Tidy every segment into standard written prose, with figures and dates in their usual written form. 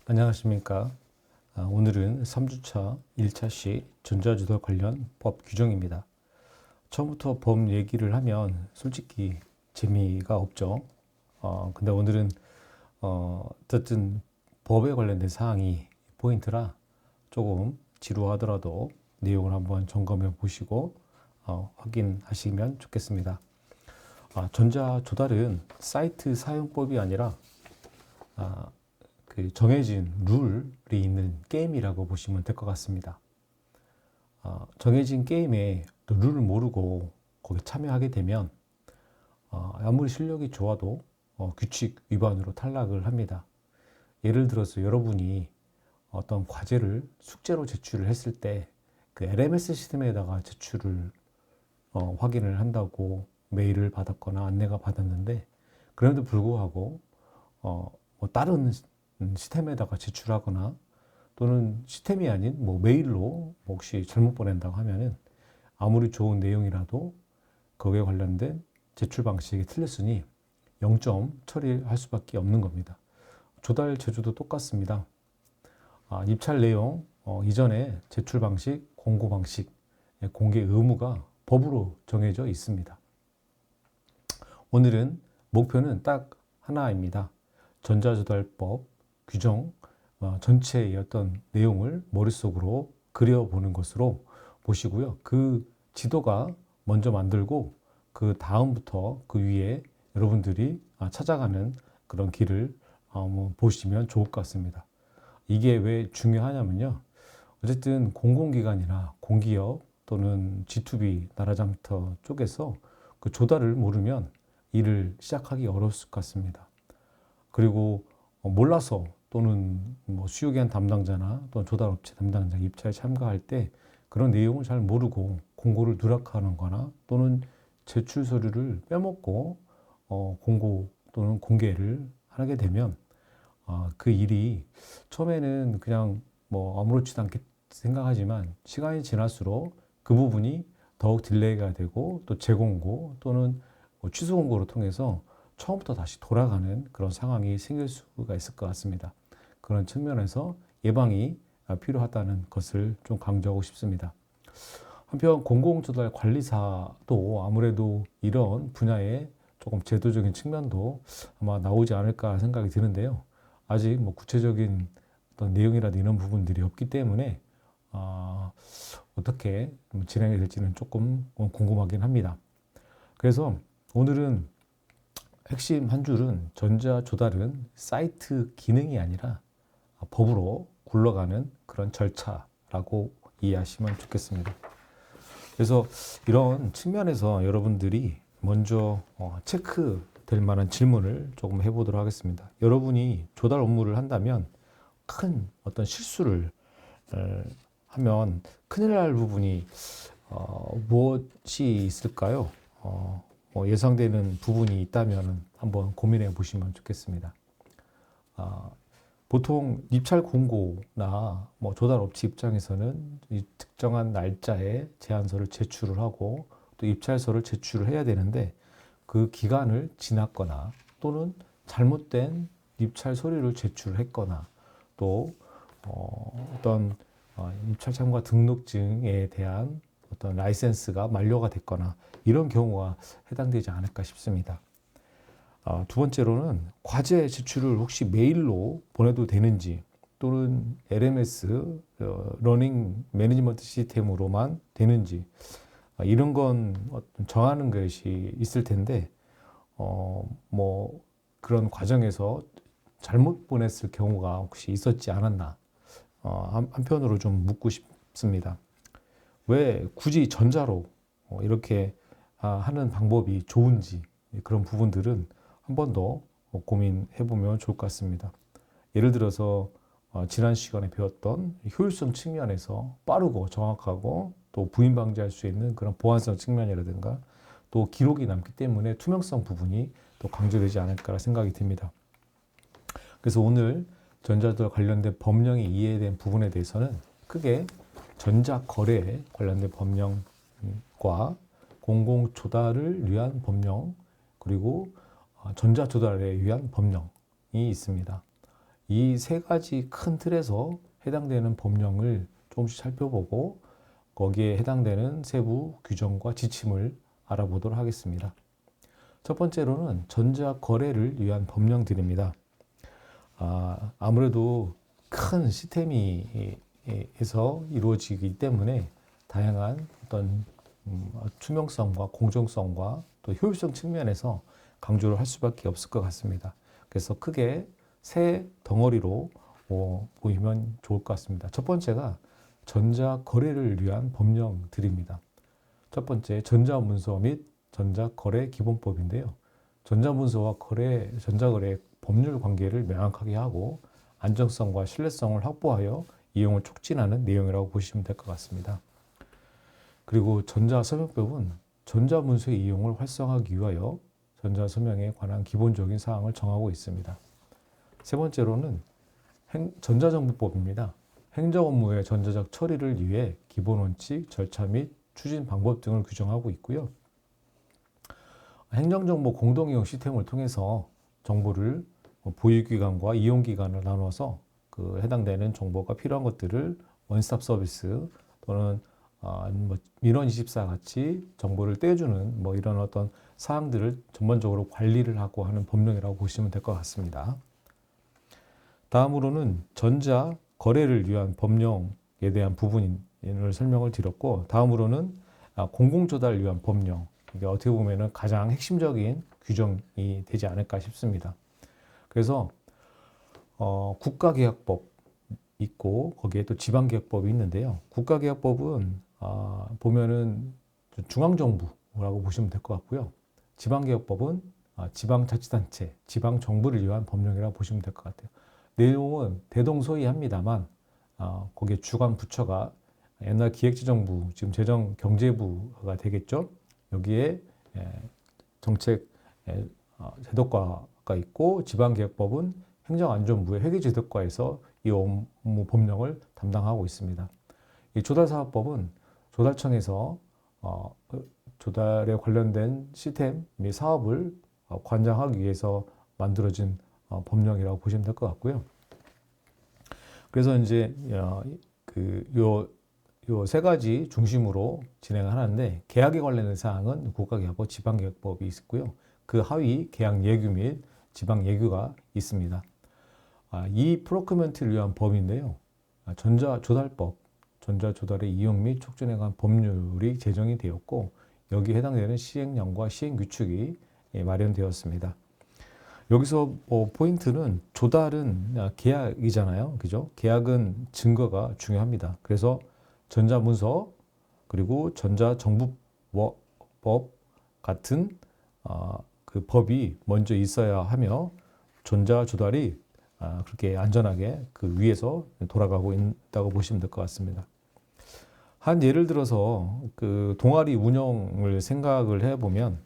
안녕하십니까. 오늘은 3주차 1차시 전자조달 관련 법 규정입니다. 처음부터 법 얘기를 하면 솔직히 재미가 없죠. 근데 오늘은 어쨌든 법에 관련된 사항이 포인트라 조금 지루하더라도 내용을 한번 점검해 보시고 확인하시면 좋겠습니다. 전자조달은 사이트 사용법이 아니라 그 정해진 룰이 있는 게임이라고 보시면 될 것 같습니다. 정해진 게임에 또 룰을 모르고 거기 참여하게 되면 아무리 실력이 좋아도 규칙 위반으로 탈락을 합니다. 예를 들어서 여러분이 어떤 과제를 숙제로 제출을 했을 때 그 LMS 시스템에다가 제출을 확인을 한다고 메일을 받았거나 안내가 받았는데, 그럼에도 불구하고 뭐 다른 시스템에다가 제출하거나 또는 시스템이 아닌 뭐 메일로 혹시 잘못 보낸다고 하면은 아무리 좋은 내용이라도 거기에 관련된 제출 방식이 틀렸으니 0점 처리할 수밖에 없는 겁니다. 조달 제조도 똑같습니다. 입찰 내용, 이전에 제출 방식, 공고 방식, 공개 의무가 법으로 정해져 있습니다. 오늘은 목표는 딱 하나입니다. 전자조달법 규정 전체의 어떤 내용을 머릿속으로 그려보는 것으로 보시고요. 그 지도가 먼저 만들고 그 다음부터 그 위에 여러분들이 찾아가는 그런 길을 보시면 좋을 것 같습니다. 이게 왜 중요하냐면요. 어쨌든 공공기관이나 공기업 또는 G2B 나라장터 쪽에서 그 조달을 모르면 일을 시작하기 어려웠을 것 같습니다. 그리고 몰라서 또는 뭐 수요기한 담당자나 또는 조달업체 담당자 입찰에 참가할 때 그런 내용을 잘 모르고 공고를 누락하는 거나 또는 제출 서류를 빼먹고 공고 또는 공개를 하게 되면 그 일이 처음에는 그냥 뭐 아무렇지도 않게 생각하지만 시간이 지날수록 그 부분이 더욱 딜레이가 되고 또 재공고 또는 취소 공고를 통해서 처음부터 다시 돌아가는 그런 상황이 생길 수가 있을 것 같습니다. 그런 측면에서 예방이 필요하다는 것을 좀 강조하고 싶습니다. 한편 공공조달 관리사도 아무래도 이런 분야에 조금 제도적인 측면도 아마 나오지 않을까 생각이 드는데요. 아직 뭐 구체적인 어떤 내용이라든 이런 부분들이 없기 때문에 어떻게 진행이 될지는 조금 궁금하긴 합니다. 그래서 오늘은 핵심 한 줄은 전자조달은 사이트 기능이 아니라 법으로 굴러가는 그런 절차라고 이해하시면 좋겠습니다. 그래서 이런 측면에서 여러분들이 먼저 체크될 만한 질문을 조금 해보도록 하겠습니다. 여러분이 조달 업무를 한다면 큰 어떤 실수를 하면 큰일 날 부분이 무엇이 있을까요? 예상되는 부분이 있다면 한번 고민해 보시면 좋겠습니다. 보통 입찰 공고나 뭐 조달 업체 입장에서는 이 특정한 날짜에 제안서를 제출을 하고 또 입찰서를 제출을 해야 되는데 그 기간을 지났거나 또는 잘못된 입찰 서류를 제출했거나 또 어떤 입찰 참가 등록증에 대한 어떤 라이센스가 만료가 됐거나 이런 경우가 해당되지 않을까 싶습니다. 두 번째로는 과제 제출을 혹시 메일로 보내도 되는지 또는 LMS 러닝 매니지먼트 시스템으로만 되는지 이런 건 정하는 것이 있을 텐데 뭐 그런 과정에서 잘못 보냈을 경우가 혹시 있었지 않았나 한편으로 좀 묻고 싶습니다. 왜 굳이 전자로 이렇게 하는 방법이 좋은지 그런 부분들은 한 번 더 고민해 보면 좋을 것 같습니다. 예를 들어서 지난 시간에 배웠던 효율성 측면에서 빠르고 정확하고 또 부인 방지할 수 있는 그런 보안성 측면이라든가 또 기록이 남기 때문에 투명성 부분이 또 강조되지 않을까 생각이 듭니다. 그래서 오늘 전자조달 관련된 법령이 이해된 부분에 대해서는 크게 전자거래에 관련된 법령과 공공조달을 위한 법령 그리고 전자조달에 위한 법령이 있습니다. 이 세 가지 큰 틀에서 해당되는 법령을 조금씩 살펴보고 거기에 해당되는 세부 규정과 지침을 알아보도록 하겠습니다. 첫 번째로는 전자거래를 위한 법령들입니다. 아무래도 큰 시스템에서 이루어지기 때문에 다양한 어떤 투명성과 공정성과 또 효율성 측면에서 강조를 할 수밖에 없을 것 같습니다. 그래서 크게 세 덩어리로 보이면 좋을 것 같습니다. 첫 번째가 전자거래를 위한 법령들입니다. 첫 번째, 전자문서 및 전자거래 기본법인데요. 전자문서와 전자거래의 법률 관계를 명확하게 하고 안정성과 신뢰성을 확보하여 이용을 촉진하는 내용이라고 보시면 될 것 같습니다. 그리고 전자서명법은 전자문서의 이용을 활성화하기 위하여 전자서명에 관한 기본적인 사항을 정하고 있습니다. 세 번째로는 전자정부법입니다. 행정업무의 전자적 처리를 위해 기본 원칙, 절차 및 추진 방법 등을 규정하고 있고요. 행정정보 공동이용 시스템을 통해서 정보를 보유기관과 이용기관을 나눠서 그 해당되는 정보가 필요한 것들을 원스톱 서비스 또는 민원24 같이 정보를 떼주는 이런 어떤 사항들을 전반적으로 관리를 하고 하는 법령이라고 보시면 될 것 같습니다. 다음으로는 전자 거래를 위한 법령에 대한 부분을 설명을 드렸고, 다음으로는 공공조달을 위한 법령, 이게 어떻게 보면은 가장 핵심적인 규정이 되지 않을까 싶습니다. 그래서 국가계약법 있고 거기에 또 지방계약법이 있는데요. 국가계약법은 보면은 중앙정부라고 보시면 될 것 같고요. 지방계약법은 지방자치단체, 지방정부를 위한 법령이라고 보시면 될 것 같아요. 내용은 대동소이합니다만 거기에 주관 부처가 옛날 기획재정부, 지금 재정경제부가 되겠죠. 여기에 정책 제도과가 있고 지방계획법은 행정안전부의 회계제도과에서 이 업무 법령을 담당하고 있습니다. 이 조달사업법은 조달청에서 조달에 관련된 시스템 및 사업을 관장하기 위해서 만들어진 법령이라고 보시면 될 것 같고요. 그래서 이제 요 세 가지 중심으로 진행을 하는데, 계약에 관련된 사항은 국가계약법, 지방계약법이 있고요. 그 하위 계약 예규 및 지방 예규가 있습니다. 이 프로큐먼트를 위한 법인데요. 전자조달법, 전자조달의 이용 및 촉진에 관한 법률이 제정이 되었고 여기에 해당되는 시행령과 시행규칙이 마련되었습니다. 여기서 포인트는 조달은 계약이잖아요. 그죠? 계약은 증거가 중요합니다. 그래서 전자문서 그리고 전자정부법 같은 그 법이 먼저 있어야 하며 전자조달이 그렇게 안전하게 그 위에서 돌아가고 있다고 보시면 될 것 같습니다. 한 예를 들어서 그 동아리 운영을 생각을 해보면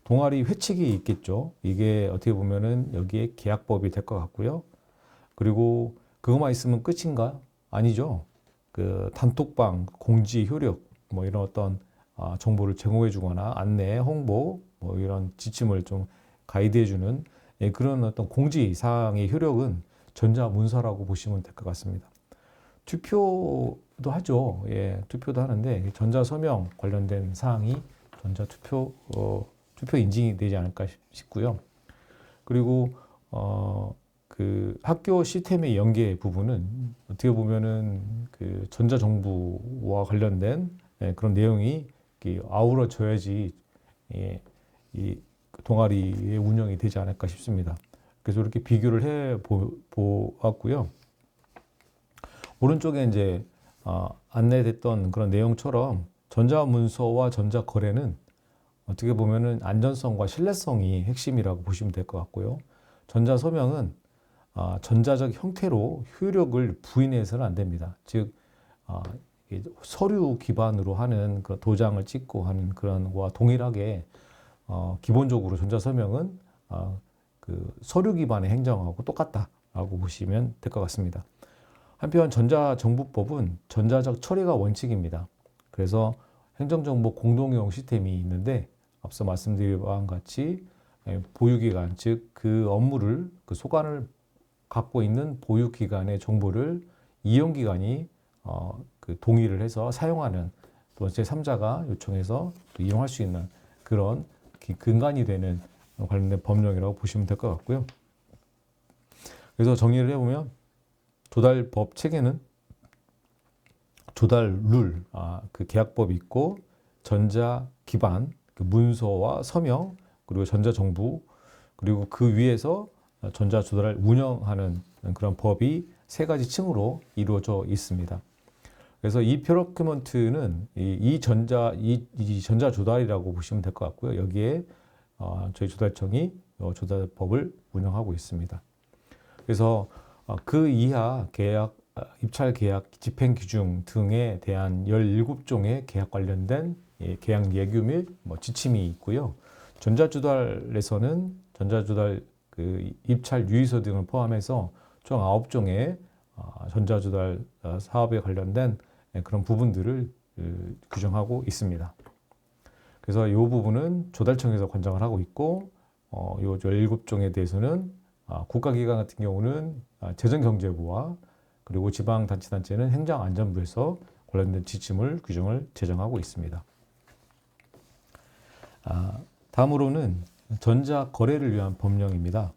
동아리 회칙이 있겠죠. 이게 어떻게 보면은 여기에 계약법이 될 것 같고요. 그리고 그것만 있으면 끝인가? 아니죠. 그 단톡방, 공지, 효력 이런 어떤 정보를 제공해 주거나 안내, 홍보 이런 지침을 좀 가이드해 주는 그런 어떤 공지 사항의 효력은 전자문서라고 보시면 될 것 같습니다. 투표도 하죠. 예, 투표도 하는데 전자서명 관련된 사항이 전자투표 투표 인증이 되지 않을까 싶고요. 그리고 그 학교 시스템의 연계 부분은 어떻게 보면은 그 전자정부와 관련된 그런 내용이 아우러져야지 이 동아리의 운영이 되지 않을까 싶습니다. 그래서 이렇게 비교를 해 보았고요. 오른쪽에 이제 안내됐던 그런 내용처럼 전자문서와 전자거래는 어떻게 보면은 안전성과 신뢰성이 핵심이라고 보시면 될 것 같고요. 전자서명은 전자적 형태로 효력을 부인해서는 안 됩니다. 즉 서류 기반으로 하는 그 도장을 찍고 하는 그런 거와 동일하게 기본적으로 전자서명은 그 서류 기반의 행정하고 똑같다라고 보시면 될 것 같습니다. 한편 전자정부법은 전자적 처리가 원칙입니다. 그래서 행정정보 공동이용 시스템이 있는데 앞서 말씀드린 바와 같이 보유기관, 즉 그 업무를 그 소관을 갖고 있는 보유 기간의 정보를 이용 기관이 그 동의를 해서 사용하는, 또 제3자가 요청해서 또 이용할 수 있는 그런 근간이 되는 관련된 법령이라고 보시면 될 것 같고요. 그래서 정리를 해보면 조달법 체계는 조달 룰, 그 계약법이 있고 전자 기반, 그 문서와 서명, 그리고 전자 정부, 그리고 그 위에서 전자 조달을 운영하는 그런 법이 세 가지 층으로 이루어져 있습니다. 그래서 이 프로큐먼트는 이 전자 조달이라고 보시면 될 것 같고요. 여기에 저희 조달청이 조달법을 운영하고 있습니다. 그래서 그 이하 계약, 입찰 계약, 집행 기준 등에 대한 17종의 계약 관련된 계약 예규 및 지침이 있고요. 전자조달에서는 전자조달 그 입찰 유의서 등을 포함해서 총 9종의 전자조달 사업에 관련된 그런 부분들을 규정하고 있습니다. 그래서 이 부분은 조달청에서 관장을 하고 있고, 이 17종에 대해서는 국가기관 같은 경우는 재정경제부와 그리고 지방자치단체는 행정안전부에서 관련된 지침을 규정을 제정하고 있습니다. 다음으로는 전자거래를 위한 법령입니다.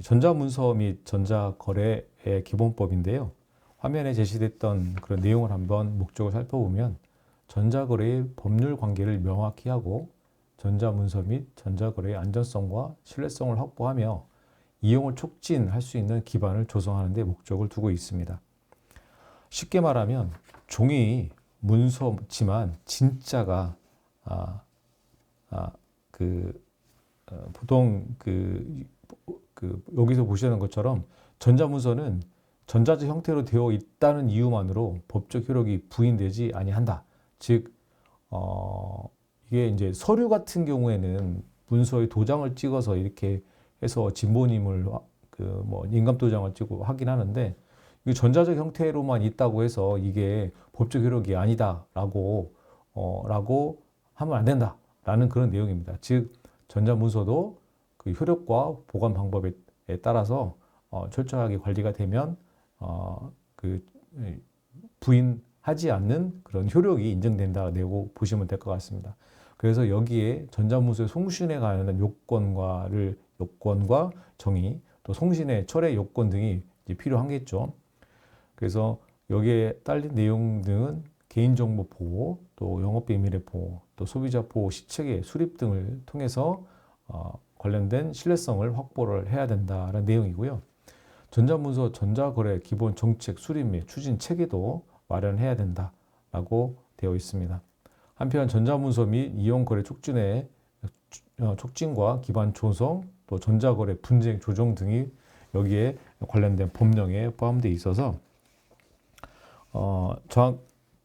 전자문서 및 전자거래의 기본법인데요. 화면에 제시됐던 그런 내용을 한번 목적을 살펴보면 전자거래의 법률 관계를 명확히 하고 전자문서 및 전자거래의 안전성과 신뢰성을 확보하며 이용을 촉진할 수 있는 기반을 조성하는 데 목적을 두고 있습니다. 쉽게 말하면 종이 문서지만 진짜가 보통 여기서 보시는 것처럼 전자문서는 전자적 형태로 되어 있다는 이유만으로 법적 효력이 부인되지 아니한다. 즉, 이게 이제 서류 같은 경우에는 문서에 도장을 찍어서 이렇게 해서 진본임을 인감 도장을 찍고 하긴 하는데, 이 전자적 형태로만 있다고 해서 이게 법적 효력이 아니다라고 라고 하면 안 된다라는 그런 내용입니다. 즉, 전자문서도 그 효력과 보관 방법에 따라서 철저하게 관리가 되면 부인하지 않는 그런 효력이 인정된다고 보시면 될 것 같습니다. 그래서 여기에 전자문서의 송신에 관한 요건과 정의, 또 송신의 철회 요건 등이 이제 필요하겠죠. 그래서 여기에 딸린 내용 등은 개인정보 보호, 또 영업비밀의 보호, 또 소비자 보호 시책의 수립 등을 통해서 관련된 신뢰성을 확보를 해야 된다는 내용이고요. 전자문서 전자거래 기본 정책 수립 및 추진 체계도 마련해야 된다라고 되어 있습니다. 한편 전자문서 및 이용거래 촉진과 기반 조성, 또 전자거래 분쟁 조정 등이 여기에 관련된 법령에 포함되어 있어서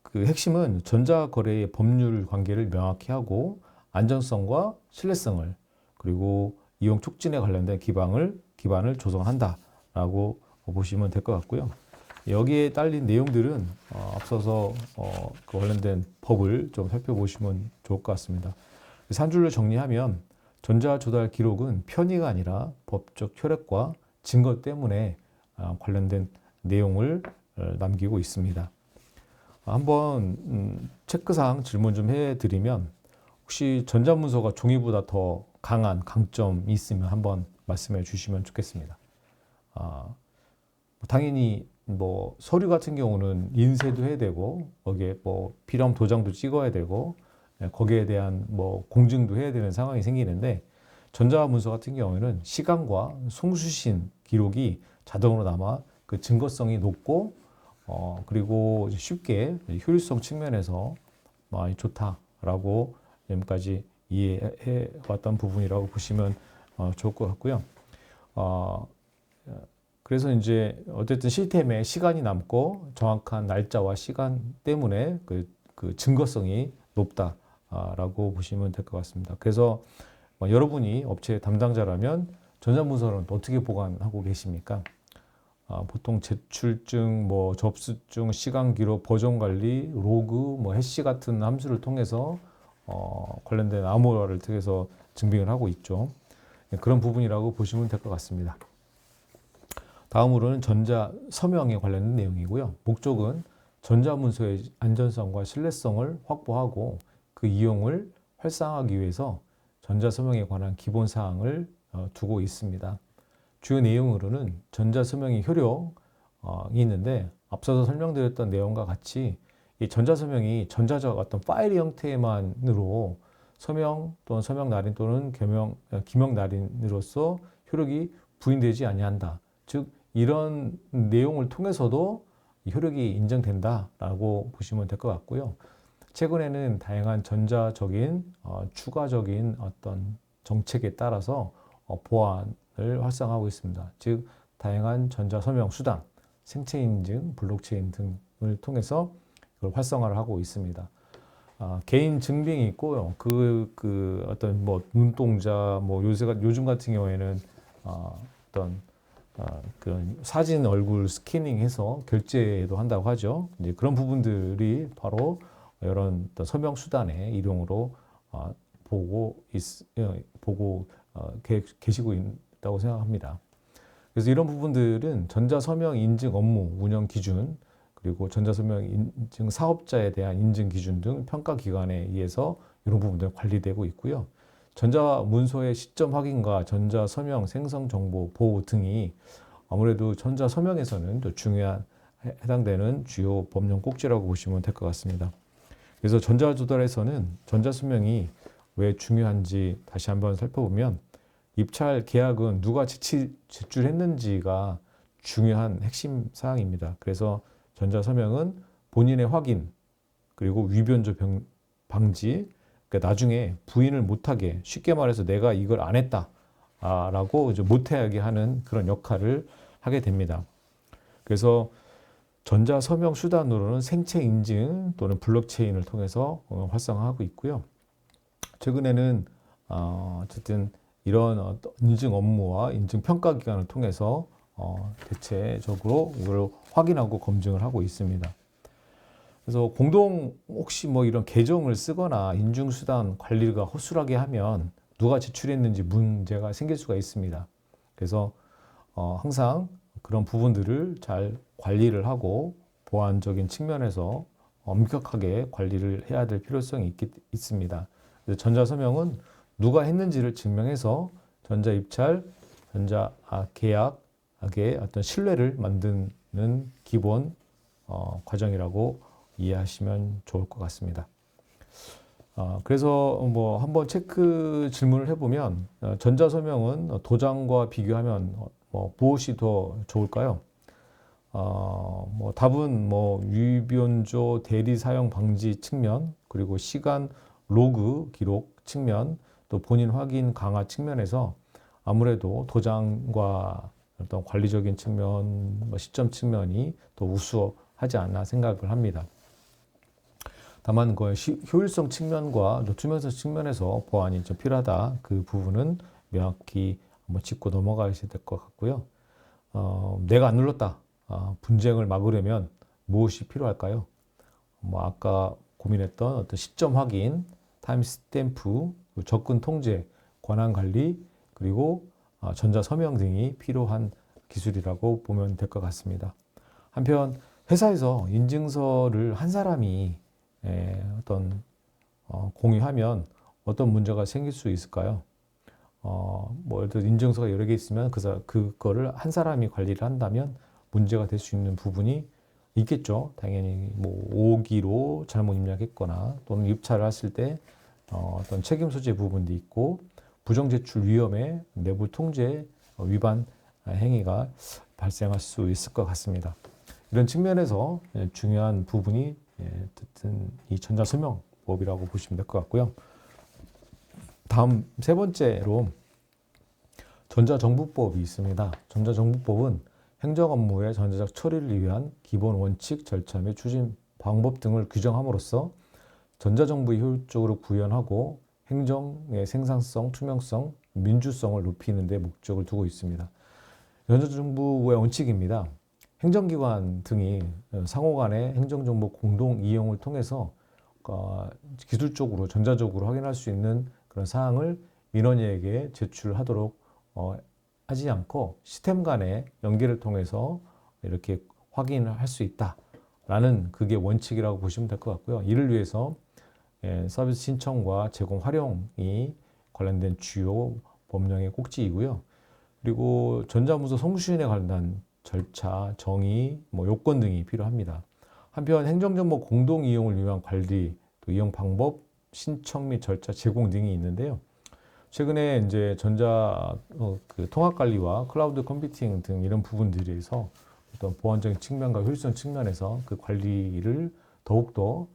그 핵심은 전자거래의 법률 관계를 명확히 하고 안전성과 신뢰성을, 그리고 이용 촉진에 관련된 기반을 조성한다라고 보시면 될 것 같고요. 여기에 딸린 내용들은 앞서서 그 관련된 법을 좀 살펴보시면 좋을 것 같습니다. 그래서 한 줄로 정리하면 전자조달 기록은 편의가 아니라 법적 효력과 증거 때문에 관련된 내용을 남기고 있습니다. 한번 체크사항 질문 좀 해드리면, 혹시 전자문서가 종이보다 더 강한 강점이 있으면 한번 말씀해 주시면 좋겠습니다. 당연히 서류 같은 경우는 인쇄도 해야 되고, 거기에 필요한 도장도 찍어야 되고, 거기에 대한 공증도 해야 되는 상황이 생기는데, 전자문서 같은 경우에는 시간과 송수신 기록이 자동으로 남아 그 증거성이 높고, 그리고 쉽게 효율성 측면에서 많이 좋다라고 지금까지 이해해 왔던 부분이라고 보시면 좋을 것 같고요. 그래서 이제 어쨌든 시스템에 시간이 남고 정확한 날짜와 시간 때문에 그 증거성이 높다라고 보시면 될 것 같습니다. 그래서 여러분이 업체 담당자라면 전자문서는 어떻게 보관하고 계십니까? 보통 제출증, 접수증, 시간 기록, 버전 관리, 로그, 해시 같은 함수를 통해서 관련된 암호화를 통해서 증빙을 하고 있죠. 그런 부분이라고 보시면 될 것 같습니다. 다음으로는 전자 서명에 관련된 내용이고요. 목적은 전자문서의 안전성과 신뢰성을 확보하고 그 이용을 활성화하기 위해서 전자서명에 관한 기본 사항을 두고 있습니다. 주요 내용으로는 전자서명의 효력이 있는데, 앞서서 설명드렸던 내용과 같이 이 전자서명이 전자적 어떤 파일 형태만으로 서명 또는 서명 날인 또는 기명 날인으로서 효력이 부인되지 아니한다. 즉 이런 내용을 통해서도 효력이 인정된다라고 보시면 될 것 같고요. 최근에는 다양한 전자적인 추가적인 어떤 정책에 따라서 보안을 활성화하고 있습니다. 즉 다양한 전자 서명 수단, 생체 인증, 블록체인 등을 통해서 그걸 활성화를 하고 있습니다. 개인 증빙이 있고요. 그 어떤 뭐 눈동자, 뭐 요즘 같은 경우에는 어떤 그런 사진 얼굴 스캐닝해서 결제도 한다고 하죠. 이제 그런 부분들이 바로 이런 어떤 서명 수단의 일용으로 보고 계시고 있다고 생각합니다. 그래서 이런 부분들은 전자서명 인증 업무 운영 기준, 그리고 전자서명 인증 사업자에 대한 인증 기준 등 평가 기관에 의해서 이런 부분들 관리되고 있고요. 전자문서의 시점 확인과 전자서명 생성 정보 보호 등이 아무래도 전자서명에서는 또 중요한 해당되는 주요 법령 꼭지라고 보시면 될 것 같습니다. 그래서 전자조달에서는 전자서명이 왜 중요한지 다시 한번 살펴보면, 입찰 계약은 누가 제출했는지가 중요한 핵심 사항입니다. 그래서 전자서명은 본인의 확인, 그리고 위변조 방지, 그러니까 나중에 부인을 못하게, 쉽게 말해서 내가 이걸 안 했다 라고 이제 못하게 하는 그런 역할을 하게 됩니다. 그래서 전자서명 수단으로는 생체 인증 또는 블록체인을 통해서 활성화하고 있고요. 최근에는 어쨌든 이런 인증 업무와 인증 평가 기관을 통해서 대체적으로 이걸 확인하고 검증을 하고 있습니다. 그래서 혹시 뭐 이런 계정을 쓰거나 인증수단 관리가 허술하게 하면 누가 제출했는지 문제가 생길 수가 있습니다. 그래서 항상 그런 부분들을 잘 관리를 하고 보안적인 측면에서 엄격하게 관리를 해야 될 필요성이 있습니다. 그래서 전자서명은 누가 했는지를 증명해서 전자입찰, 전자계약의 어떤 신뢰를 만드는 기본 과정이라고 이해하시면 좋을 것 같습니다. 그래서 뭐 한번 체크 질문을 해보면, 전자서명은 도장과 비교하면 무엇이 더 좋을까요? 뭐 답은 뭐 위변조 대리 사용 방지 측면, 그리고 시간 로그 기록 측면, 또 본인 확인 강화 측면에서 아무래도 도장과 어떤 관리적인 측면, 시점 측면이 더 우수하지 않나 생각을 합니다. 다만 그 효율성 측면과 투명성 측면에서 보완이 좀 필요하다. 그 부분은 명확히 한번 짚고 넘어가야 될 것 같고요. 내가 안 눌렀다. 분쟁을 막으려면 무엇이 필요할까요? 뭐 아까 고민했던 어떤 시점 확인, 타임 스탬프, 접근 통제, 권한 관리, 그리고 전자 서명 등이 필요한 기술이라고 보면 될 것 같습니다. 한편 회사에서 인증서를 한 사람이 어떤 공유하면 어떤 문제가 생길 수 있을까요? 뭐 예를 들어 인증서가 여러 개 있으면 그거를 한 사람이 관리를 한다면 문제가 될 수 있는 부분이 있겠죠. 당연히 뭐 오기로 잘못 입력했거나 또는 입찰을 했을 때 어떤 책임 소재 부분도 있고, 부정 제출 위험에 내부 통제 위반 행위가 발생할 수 있을 것 같습니다. 이런 측면에서 중요한 부분이 어쨌든 이 전자서명법이라고 보시면 될 것 같고요. 다음 세 번째로 전자정부법이 있습니다. 전자정부법은 행정 업무의 전자적 처리를 위한 기본 원칙, 절차 및 추진 방법 등을 규정함으로써 전자정부의 효율적으로 구현하고 행정의 생산성, 투명성, 민주성을 높이는 데 목적을 두고 있습니다. 전자정부의 원칙입니다. 행정기관 등이 상호 간의 행정정보 공동 이용을 통해서 기술적으로, 전자적으로 확인할 수 있는 그런 사항을 민원인에게 제출하도록 하지 않고 시스템 간의 연계를 통해서 이렇게 확인을 할 수 있다라는 그게 원칙이라고 보시면 될 것 같고요. 이를 위해서 서비스 신청과 제공 활용이 관련된 주요 법령의 꼭지이고요. 그리고 전자문서 송수신에 관련한 절차, 정의, 요건 등이 필요합니다. 한편 행정정보 공동 이용을 위한 관리, 또 이용 방법, 신청 및 절차 제공 등이 있는데요. 최근에 이제 그 통합 관리와 클라우드 컴퓨팅 등 이런 부분들에서 어떤 보안적인 측면과 효율성 측면에서 그 관리를 더욱더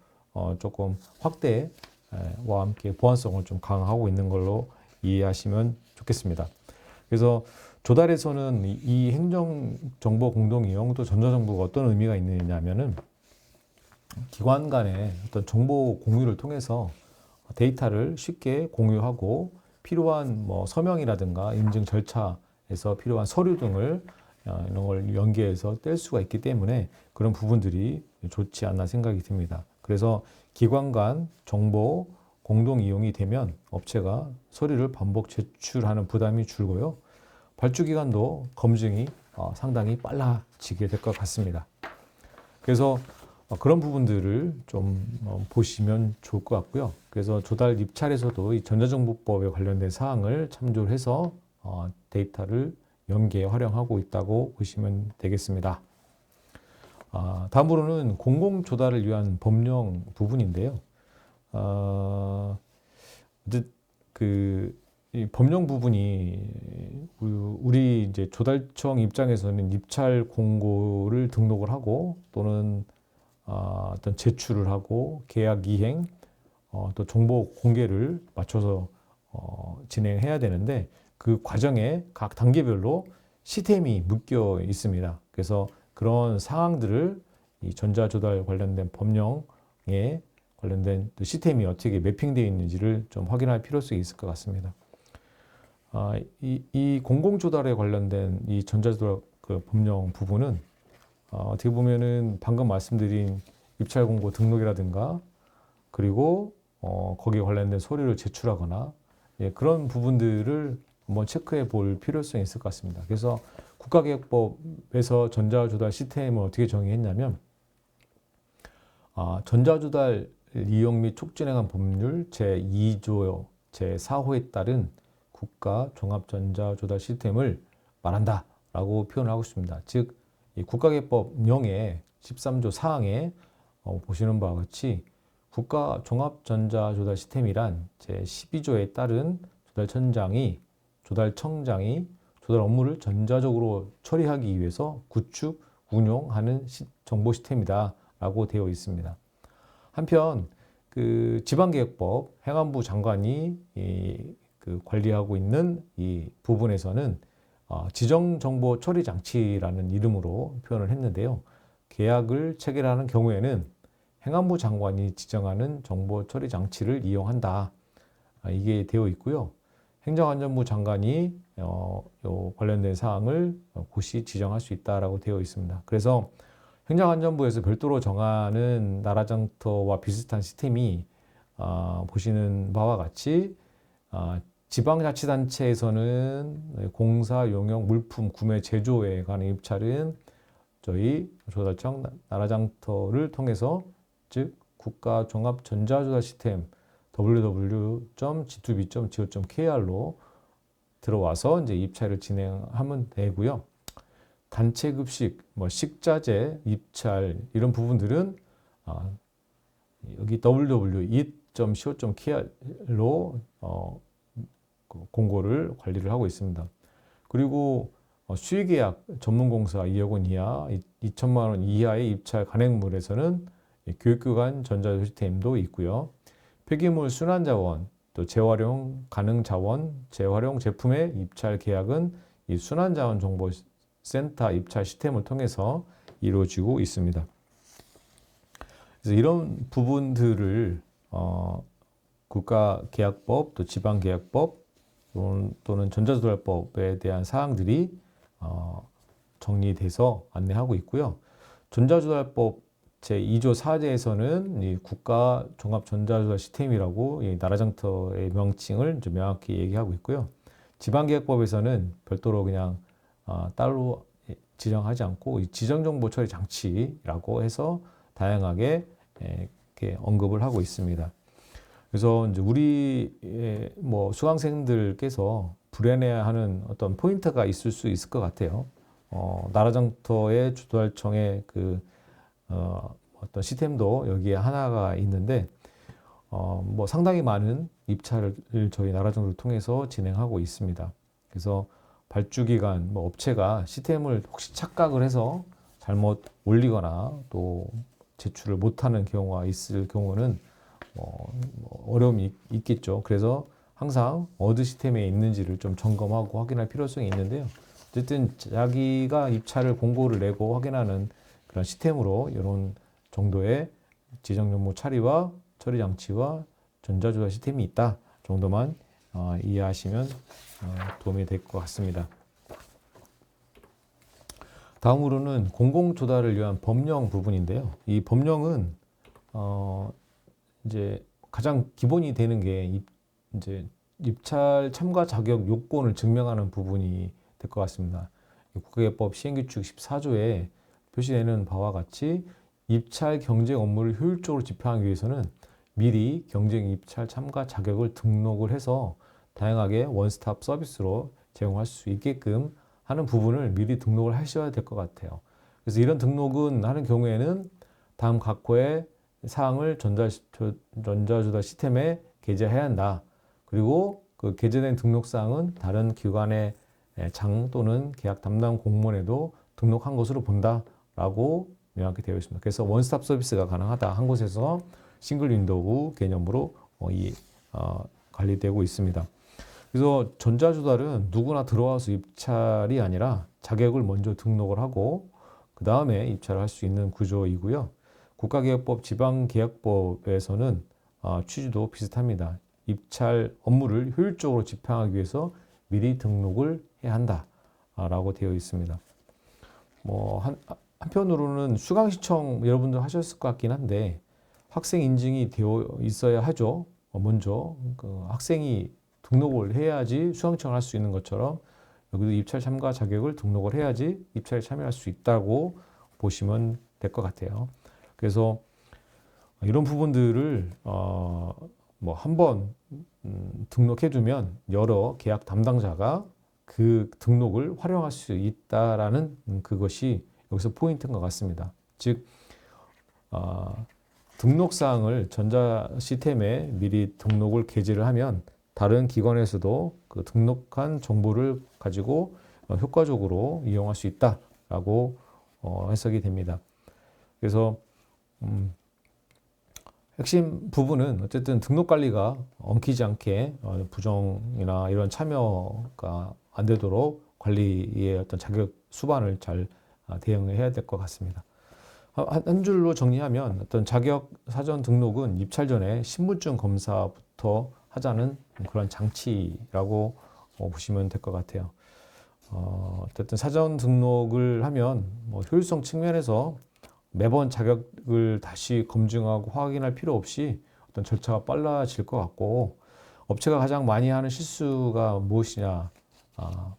조금 확대와 함께 보안성을 좀 강화하고 있는 걸로 이해하시면 좋겠습니다. 그래서 조달에서는 이 행정정보 공동 이용 또 전자정보가 어떤 의미가 있느냐면은 기관 간의 어떤 정보 공유를 통해서 데이터를 쉽게 공유하고 필요한 서명이라든가 인증 절차에서 필요한 서류 등을 이런 걸 연계해서 뗄 수가 있기 때문에 그런 부분들이 좋지 않나 생각이 듭니다. 그래서 기관 간 정보 공동 이용이 되면 업체가 서류를 반복 제출하는 부담이 줄고요. 발주 기간도 검증이 상당히 빨라지게 될 것 같습니다. 그래서 그런 부분들을 좀 보시면 좋을 것 같고요. 그래서 조달 입찰에서도 이 전자정보법에 관련된 사항을 참조를 해서 데이터를 연계 활용하고 있다고 보시면 되겠습니다. 다음으로는 공공조달을 위한 법령 부분인데요. 이 법령 부분이 우리 이제 조달청 입장에서는 입찰 공고를 등록을 하고 또는 어떤 제출을 하고 계약 이행 또 정보 공개를 맞춰서 진행해야 되는데 그 과정에 각 단계별로 시스템이 묶여 있습니다. 그래서 그런 상황들을 이 전자조달 관련된 법령에 관련된 시스템이 어떻게 매핑되어 있는지를 좀 확인할 필요성이 있을 것 같습니다. 이 공공조달에 관련된 이 전자조달 그 법령 부분은 어떻게 보면은 방금 말씀드린 입찰 공고 등록이라든가 그리고 거기에 관련된 서류를 제출하거나 그런 부분들을 한번 체크해 볼 필요성이 있을 것 같습니다. 그래서 국가계약법에서 전자조달 시스템을 어떻게 정의했냐면 전자조달 이용 및 촉진에 관한 법률 제2조 제4호에 따른 국가 종합전자조달 시스템을 말한다라고 표현을 하고 있습니다. 즉, 이 국가계법령의 13조 4항에 보시는 바와 같이 국가 종합전자조달 시스템이란 제12조에 따른 조달청장이 조달 업무를 전자적으로 처리하기 위해서 구축, 운용하는 정보 시스템이다라고 되어 있습니다. 한편 그 지방계획법 행안부 장관이 그 관리하고 있는 이 부분에서는 지정정보 처리 장치라는 이름으로 표현을 했는데요. 계약을 체결하는 경우에는 행안부 장관이 지정하는 정보 처리 장치를 이용한다. 이게 되어 있고요. 행정안전부 장관이 관련된 사항을 고시 지정할 수 있다라고 되어 있습니다. 그래서 행정안전부에서 별도로 정하는 나라장터와 비슷한 시스템이 보시는 바와 같이 지방자치단체에서는 공사, 용역, 물품, 구매, 제조에 관한 입찰은 저희 조달청 나라장터를 통해서 즉 국가종합전자조달 시스템 www.g2b.go.kr로 들어와서 이제 입찰을 진행하면 되고요. 단체급식, 식자재, 입찰 이런 부분들은 여기 www.it.co.kr로 공고를 관리를 하고 있습니다. 그리고 수의계약 전문공사 2억 원 이하, 2천만 원 이하의 입찰 간행물에서는 교육기관 전자조달 시스템도 있고요. 폐기물 순환자원, 또 재활용 가능자원, 재활용 제품의 입찰 계약은 이 순환자원 정보센터 입찰 시스템을 통해서 이루어지고 있습니다. 그래서 이런 부분들을 국가계약법, 또 지방계약법 또는 전자조달법에 대한 사항들이 정리돼서 안내하고 있고요. 전자조달법 제2조 4제에서는 이 국가 종합 전자조달 시스템이라고 이 나라장터의 명칭을 좀 명확히 얘기하고 있고요. 지방계약법에서는 별도로 그냥 따로 지정하지 않고 이 지정정보 처리 장치라고 해서 다양하게 이렇게 언급을 하고 있습니다. 그래서 이제 우리 뭐 수강생들께서 불안해하는 어떤 포인트가 있을 수 있을 것 같아요. 나라장터의 주도할청의 어떤 시스템도 여기에 하나가 있는데 뭐 상당히 많은 입찰을 저희 나라장터를 통해서 진행하고 있습니다. 그래서 발주기관, 뭐 업체가 시스템을 혹시 착각을 해서 잘못 올리거나 또 제출을 못하는 경우가 있을 경우는 어려움이 있겠죠. 그래서 항상 어느 시스템에 있는지를 좀 점검하고 확인할 필요성이 있는데요. 어쨌든 자기가 입찰을 공고를 내고 확인하는 그런 시스템으로 이런 정도의 지정정보 처리와 처리 장치와 전자조사 시스템이 있다 정도만 이해하시면 도움이 될 것 같습니다. 다음으로는 공공조달을 위한 법령 부분인데요. 이 법령은 이제 가장 기본이 되는 게 이제 입찰 참가 자격 요건을 증명하는 부분이 될 것 같습니다. 국가기획법 시행규칙 14조에 표시되는 바와 같이 입찰 경쟁 업무를 효율적으로 집행하기 위해서는 미리 경쟁 입찰 참가 자격을 등록을 해서 다양하게 원스톱 서비스로 제공할 수 있게끔 하는 부분을 미리 등록을 하셔야 될 것 같아요. 그래서 이런 등록은 하는 경우에는 다음 각호의 사항을 전자조달 시스템에 게재해야 한다. 그리고 그 게재된 등록사항은 다른 기관의 장 또는 계약 담당 공무원에도 등록한 것으로 본다라고 명확히 되어 있습니다. 그래서 원스톱 서비스가 가능하다. 한 곳에서 싱글 윈도우 개념으로 관리되고 있습니다. 그래서 전자조달은 누구나 들어와서 입찰이 아니라 자격을 먼저 등록을 하고 그 다음에 입찰을 할 수 있는 구조이고요. 국가계약법, 지방계약법에서는 취지도 비슷합니다. 입찰 업무를 효율적으로 집행하기 위해서 미리 등록을 해야 한다라고 되어 있습니다. 뭐 한편으로는 수강시청 여러분들 하셨을 것 같긴 한데 학생 인증이 되어 있어야 하죠. 먼저 그 학생이 등록을 해야지 수강시청을 할 수 있는 것처럼 여기도 입찰 참가 자격을 등록을 해야지 입찰에 참여할 수 있다고 보시면 될 것 같아요. 그래서 이런 부분들을 뭐 한번 등록해두면 여러 계약 담당자가 그 등록을 활용할 수 있다라는 그것이 여기서 포인트인 것 같습니다. 즉 등록사항을 전자 시스템에 미리 등록을 게재를 하면 다른 기관에서도 그 등록한 정보를 가지고 효과적으로 이용할 수 있다라고 해석이 됩니다. 그래서 핵심 부분은 어쨌든 등록 관리가 엉키지 않게 부정이나 이런 참여가 안 되도록 관리의 어떤 자격 수반을 잘 대응을 해야 될 것 같습니다. 한 줄로 정리하면 어떤 자격 사전 등록은 입찰 전에 신분증 검사부터 하자는 그런 장치라고 보시면 될 것 같아요. 어쨌든 사전 등록을 하면 뭐 효율성 측면에서 매번 자격을 다시 검증하고 확인할 필요 없이 어떤 절차가 빨라질 것 같고 업체가 가장 많이 하는 실수가 무엇이냐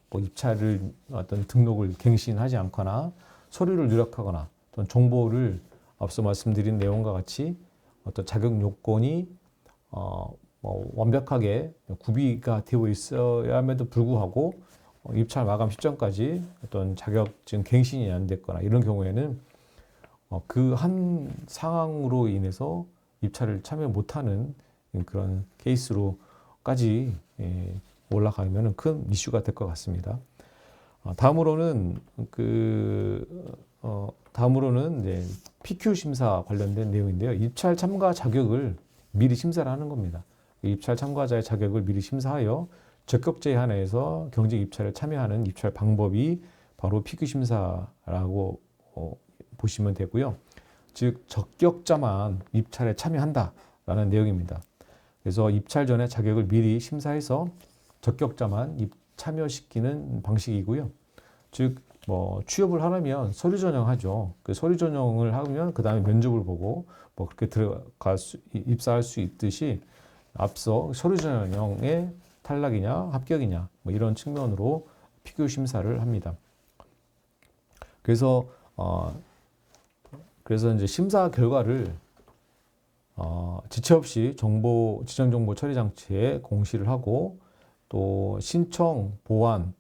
뭐 입찰을 어떤 등록을 갱신하지 않거나 서류를 누락하거나 어떤 정보를 앞서 말씀드린 내용과 같이 어떤 자격 요건이 뭐 완벽하게 구비가 되어 있어야함에도 불구하고 입찰 마감 시점까지 어떤 자격증 갱신이 안 됐거나 이런 경우에는 그 한 상황으로 인해서 입찰을 참여 못하는 그런 케이스로까지 올라가면 큰 이슈가 될 것 같습니다. 다음으로는 이제 PQ 심사 관련된 내용인데요. 입찰 참가 자격을 미리 심사를 하는 겁니다. 입찰 참가자의 자격을 미리 심사하여 적격제에 한해서 경쟁 입찰에 참여하는 입찰 방법이 바로 PQ 심사라고 보시면 되고요. 즉 적격자만 입찰에 참여한다라는 내용입니다. 그래서 입찰 전에 자격을 미리 심사해서 적격자만 참여시키는 방식이고요. 즉 뭐 취업을 하려면 서류 전형하죠. 그 서류 전형을 하면 그 다음에 면접을 보고 뭐 그렇게 입사할 수 있듯이 앞서 서류 전형에 탈락이냐, 합격이냐, 뭐 이런 측면으로 피규 심사를 합니다. 그래서 이제 심사 결과를 지체 없이 지정 정보 처리 장치에 공시를 하고 또 신청 보완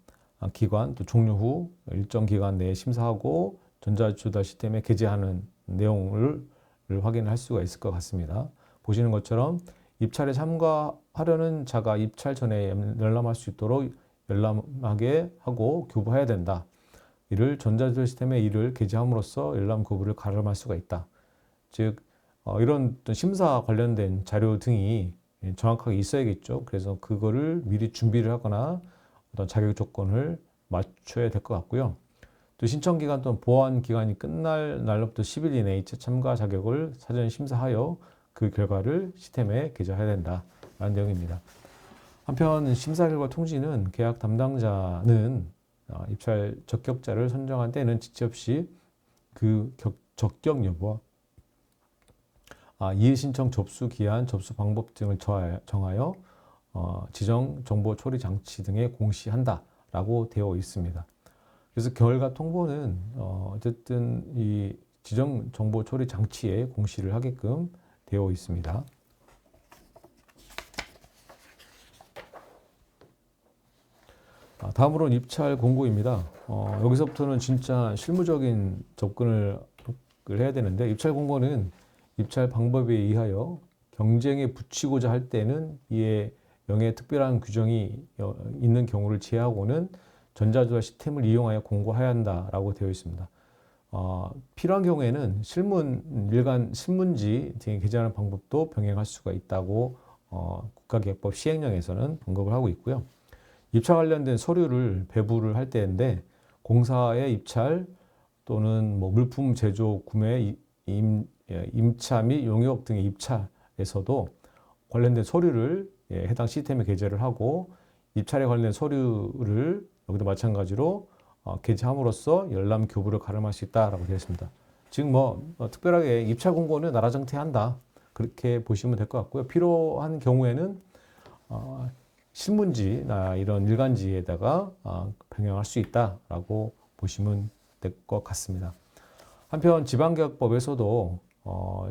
기관 또 종료 후 일정 기간 내에 심사하고 전자조달 시스템에 게재하는 내용을 확인할 수가 있을 것 같습니다. 보시는 것처럼 입찰에 참가하려는 자가 입찰 전에 열람할 수 있도록 열람하게 하고 교부해야 된다. 이를 전자조달 시스템에 이를 게재함으로써 열람 거부를 가름할 수가 있다. 즉 이런 심사 관련된 자료 등이 정확하게 있어야겠죠. 그래서 그거를 미리 준비를 하거나 어떤 자격 조건을 맞춰야 될 것 같고요. 또 신청 기간 또는 보완 기간이 끝날 날로부터 10일 이내에 입찰 참가 자격을 사전 심사하여 그 결과를 시스템에 게재해야 된다라는 내용입니다. 한편 심사 결과 통지는 계약 담당자는 입찰 적격자를 선정한 때는 지체 없이 그 적격 여부와 이의 신청 접수 기한, 접수 방법 등을 정하여 지정 정보 처리 장치 등에 공시한다라고 되어 있습니다. 그래서 결과 통보는 어쨌든 이 지정 정보 처리 장치에 공시를 하게끔 되어 있습니다. 다음으로는 입찰 공고입니다. 여기서부터는 진짜 실무적인 접근을 해야 되는데 입찰 공고는 입찰 방법에 의하여 경쟁에 붙이고자 할 때는 이에 명예 특별한 규정이 있는 경우를 제하고는 전자조달 시스템을 이용하여 공고해야 한다라고 되어 있습니다. 필요한 경우에는 일간 신문지 등에 게재하는 방법도 병행할 수가 있다고 국가기획법 시행령에서는 언급을 하고 있고요. 입찰 관련된 서류를 배부를 할 때인데 공사의 입찰 또는 뭐 물품 제조, 구매, 임차 및 용역 등의 입찰에서도 관련된 서류를 해당 시스템에 게재를 하고 입찰에 관련된 서류를 여기도 마찬가지로 게재함으로써 열람 교부를 가름할 수 있다라고 되어 있습니다. 즉 특별하게 입찰 공고는 나라정퇴한다 그렇게 보시면 될 것 같고요. 필요한 경우에는 신문지나 이런 일간지에다가 병행할 수 있다라고 보시면 될 것 같습니다. 한편 지방계약법에서도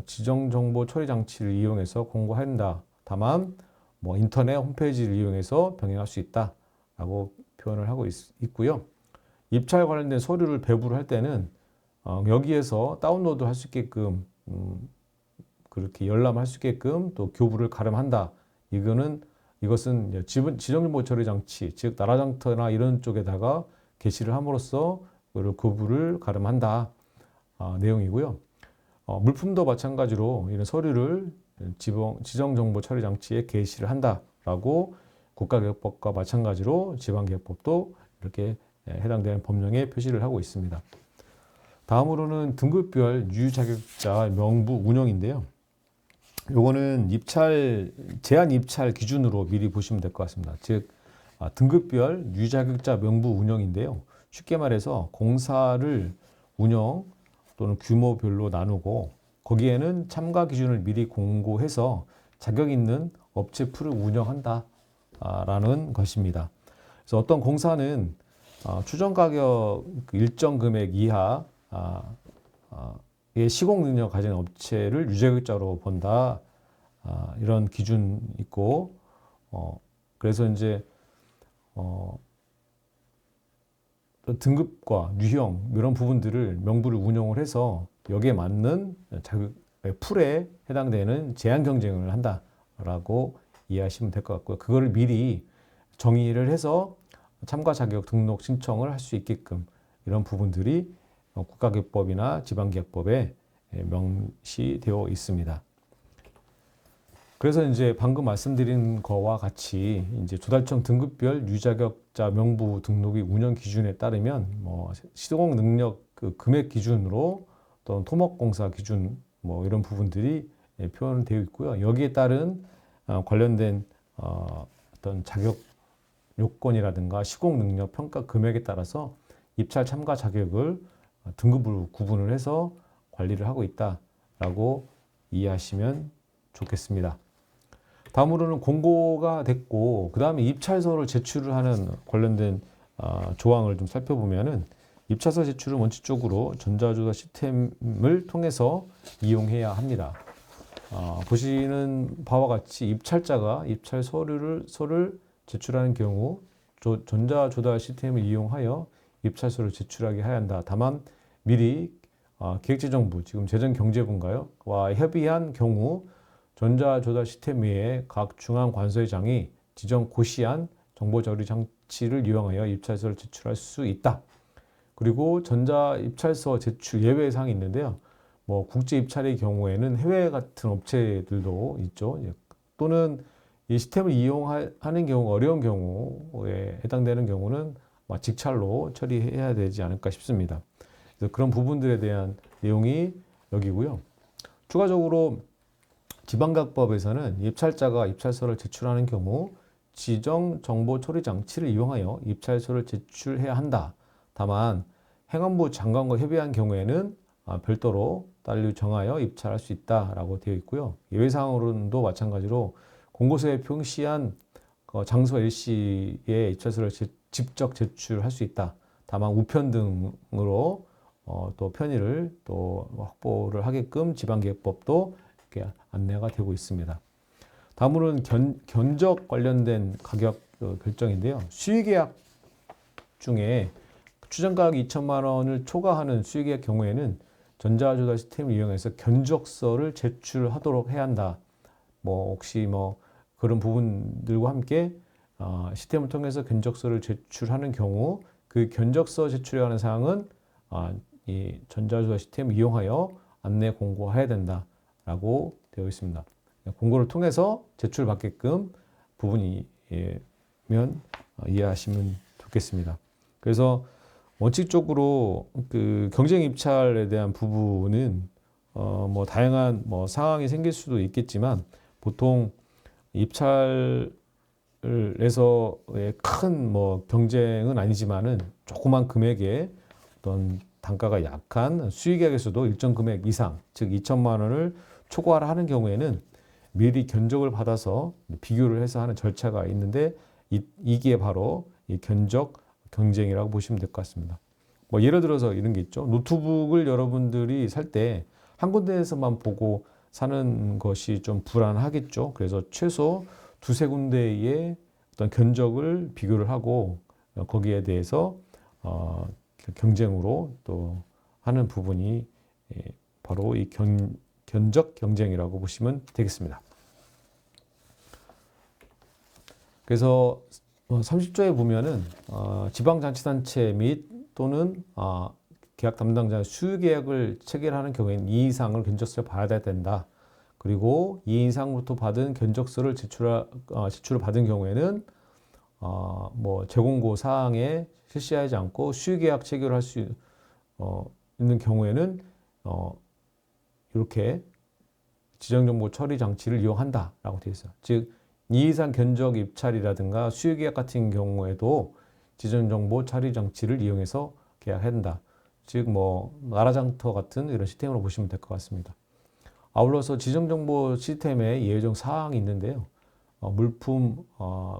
지정정보 처리 장치를 이용해서 공고한다. 다만 인터넷 홈페이지를 이용해서 병행할 수 있다라고 표현을 하고 있고요. 입찰 관련된 서류를 배부를 할 때는 여기에서 다운로드 할 수 있게끔 그렇게 열람할 수 있게끔 또 교부를 가름한다. 이것은 지정정보 처리 장치, 즉 나라장터나 이런 쪽에다가 게시를 함으로써 교부를 가름한다 내용이고요. 물품도 마찬가지로 이런 서류를 지정정보 처리 장치에 게시를 한다라고 국가기획법과 마찬가지로 지방기획법도 이렇게 해당되는 법령에 표시를 하고 있습니다. 다음으로는 등급별 유자격자 명부 운영인데요. 요거는 제한 입찰 기준으로 미리 보시면 될 것 같습니다. 즉 등급별 유자격자 명부 운영인데요. 쉽게 말해서 공사를 운영 또는 규모별로 나누고 거기에는 참가 기준을 미리 공고해서 자격 있는 업체 풀을 운영한다라는 것입니다. 그래서 어떤 공사는 추정 가격 일정 금액 이하 시공 능력 가진 업체를 유자격자로 본다. 이런 기준 있고 그래서 이제 등급과 유형 이런 부분들을 명부를 운영을 해서 여기에 맞는 풀에 해당되는 제한 경쟁을 한다라고 이해하시면 될 것 같고요. 그거를 미리 정의를 해서 참가 자격 등록 신청을 할 수 있게끔 이런 부분들이 국가기획법이나 지방기획법에 명시되어 있습니다. 그래서 이제 방금 말씀드린 거와 같이 이제 조달청 등급별 유자격자 명부 등록의 운영 기준에 따르면 시공 능력 금액 기준으로 또는 토목공사 기준 이런 부분들이 표현되어 있고요. 여기에 따른 관련된 어떤 자격 요건이라든가 시공 능력 평가 금액에 따라서 입찰 참가 자격을 등급으로 구분을 해서 관리를 하고 있다라고 이해하시면 좋겠습니다. 다음으로는 공고가 됐고 그 다음에 입찰서를 제출을 하는 관련된 조항을 좀 살펴보면은 입찰서 제출은 원칙적으로 전자조사 시스템을 통해서 이용해야 합니다. 보시는 바와 같이 입찰자가 입찰 서류를 제출하는 경우 전자조달 시스템을 이용하여 입찰서를 제출하게 해야 한다. 다만 미리 기획재정부, 지금 재정경제부인가요? 와 협의한 경우 전자조달 시스템 외에 각 중앙관서장이 지정 고시한 정보처리 장치를 이용하여 입찰서를 제출할 수 있다. 그리고 전자 입찰서 제출 예외 사항이 있는데요. 뭐 국제 입찰의 경우에는 해외 같은 업체들도 있죠. 또는 이 시스템을 이용하는 경우 어려운 경우에 해당되는 경우는 직찰로 처리해야 되지 않을까 싶습니다. 그래서 그런 부분들에 대한 내용이 여기고요. 추가적으로 지방각법에서는 입찰자가 입찰서를 제출하는 경우 지정 정보 처리 장치를 이용하여 입찰서를 제출해야 한다. 다만 행안부 장관과 협의한 경우에는 별도로 따로 정하여 입찰할 수 있다라고 되어 있고요. 예외사항으로도 마찬가지로 공고서에 표시한 장소 LC의 입찰서를 직접 제출할 수 있다. 다만 우편 등으로 또 편의를 또 확보를 하게끔 지방계획법도 이렇게 안내가 되고 있습니다. 다음으로는 견적 관련된 가격 결정인데요. 수의계약 중에 추정가격 2천만 원을 초과하는 수의계약 경우에는 전자조달 시스템을 이용해서 견적서를 제출하도록 해야 한다. 혹시 그런 부분들과 함께 시스템을 통해서 견적서를 제출하는 경우 그 견적서 제출에 관한 사항은 이 전자조달 시스템을 이용하여 안내 공고해야 된다라고 되어 있습니다. 공고를 통해서 제출받게끔 부분이면 이해하시면 좋겠습니다. 그래서 원칙적으로 그 경쟁 입찰에 대한 부분은 다양한 상황이 생길 수도 있겠지만 보통 입찰에서의 큰 경쟁은 아니지만은 조그만 금액의 어떤 단가가 약한 수의계약에서도 일정 금액 이상, 즉 2천만 원을 초과하는 경우에는 미리 견적을 받아서 비교를 해서 하는 절차가 있는데 이게 바로 이 견적 경쟁이라고 보시면 될 것 같습니다. 예를 들어서 이런 게 있죠. 노트북을 여러분들이 살 때 한 군데에서만 보고 사는 것이 좀 불안하겠죠. 그래서 최소 두세 군데의 어떤 견적을 비교를 하고 거기에 대해서 경쟁으로 또 하는 부분이 바로 이 견적 경쟁이라고 보시면 되겠습니다. 그래서 30조에 보면은 지방자치단체 및 또는 계약 담당자의 수의계약을 체결하는 경우에는 2 이상을 견적서를 받아야 된다. 그리고 2 이상부터 받은 견적서를 제출을 받은 경우에는 재공고 사항에 실시하지 않고 수의계약 체결할 수 있는 경우에는 이렇게 지정정보 처리 장치를 이용한다라고 되어 있어요. 즉 2 이상 견적 입찰이라든가 수의계약 같은 경우에도 지정정보 처리 장치를 이용해서 계약해야 된다. 즉 나라장터 같은 이런 시스템으로 보시면 될 것 같습니다. 아울러서 지정정보 시스템에 예외적 사항이 있는데요. 물품